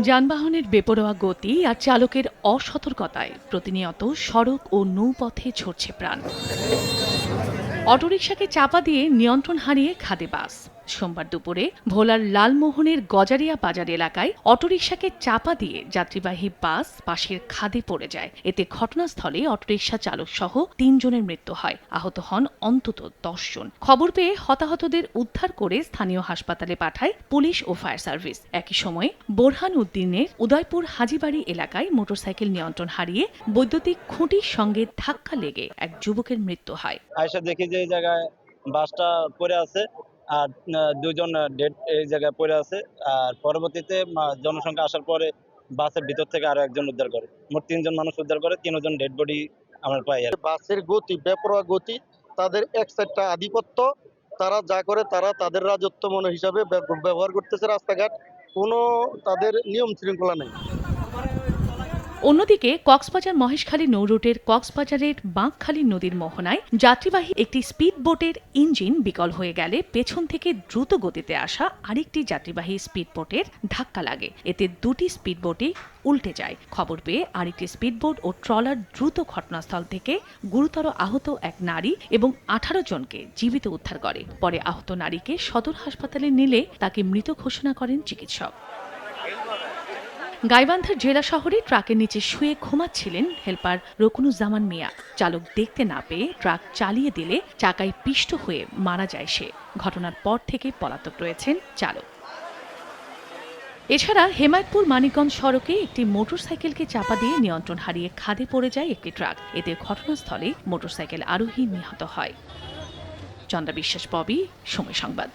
যানবাহনের বেপরোয়া গতি আর চালকের অসতর্কতায় প্রতিনিয়ত সড়ক ও নৌপথে ঝরছে প্রাণ। অটোরিকশাকে চাপা দিয়ে নিয়ন্ত্রণ হারিয়ে খাদে বাস। সোমবার দুপুরে ভোলার লালমোহনের গজারিয়া বাজার এলাকায় অটোরিকশাকে চাপা দিয়ে যাত্রীবাহী বাস পাশের খাদে পড়ে যায়। এতে ঘটনাস্থলে অটোরিকশা চালক সহ ৩ জনের মৃত্যু হয়, আহত হন অন্তত ১০ জন। খবর পেয়ে হতাহতদের উদ্ধার করে স্থানীয় হাসপাতালে পাঠায় পুলিশ ও ফায়ার সার্ভিস। একই সময় বোরহান উদ্দিনের উদয়পুর হাজীবাড়ি এলাকায় মোটরসাইকেল নিয়ন্ত্রণ হারিয়ে বৈদ্যুতিক খুঁটির সঙ্গে ধাক্কা লেগে এক যুবকের মৃত্যু হয়। আয়সা দেখি যে এই জায়গায় বাসটা পড়ে আছে আর ২ জন ডেড এই জায়গায় পড়ে আছে। আর পরবর্তীতে জনসংখ্যা আসার পরে বাসের ভিতর থেকে আরো একজন উদ্ধার করে। মোট ৩ জন মানুষ উদ্ধার করে, ৩ জন ডেড বডি আমরা পাই। বাসের গতি, বেপরোয়া গতি, তাদের এক সাইডটা আধিপত্য, তারা যা করে তারা তাদের রাজত্ব মনে হিসাবে ব্যবহার করতেছে রাস্তাঘাট, কোনো তাদের নিয়ম শৃঙ্খলা নেই। অন্যদিকে কক্সবাজার মহেশখালী নৌরুটের কক্সবাজারের বাঁকখালী নদীর মোহনায় যাত্রীবাহী একটি স্পিড বোটের ইঞ্জিন বিকল হয়ে গেলে পেছন থেকে দ্রুত গতিতে আসা আরেকটি যাত্রীবাহী স্পিড বোটের ধাক্কা লাগে। এতে দুটি স্পিড বোটই উল্টে যায়। খবর পেয়ে আরেকটি স্পিডবোট ও ট্রলার দ্রুত ঘটনাস্থল থেকে গুরুতর আহত এক নারী এবং ১৮ জনকে জীবিত উদ্ধার করে। পরে আহত নারীকে সদর হাসপাতালে নিলে তাকে মৃত ঘোষণা করেন চিকিৎসক। গাইবান্ধার জেলা শহরে ট্রাকের নিচে শুয়ে ঘুমাচ্ছিলেন হেলপার রকুনুজ্জামান মিয়া। চালক দেখতে না পেয়ে ট্রাক চালিয়ে দিলে চাকায় পিষ্ট হয়ে মারা যায় সে। ঘটনার পর থেকে পলাতক রয়েছেন চালক। এছাড়া হেমায়তপুর মানিকগঞ্জ সড়কে একটি মোটরসাইকেলকে চাপা দিয়ে নিয়ন্ত্রণ হারিয়ে খাদে পড়ে যায় একটি ট্রাক। এতে ঘটনাস্থলে মোটরসাইকেল আরোহী নিহত হয়। চন্দ্রা বিশ্বাস, ববি, সময় সংবাদ।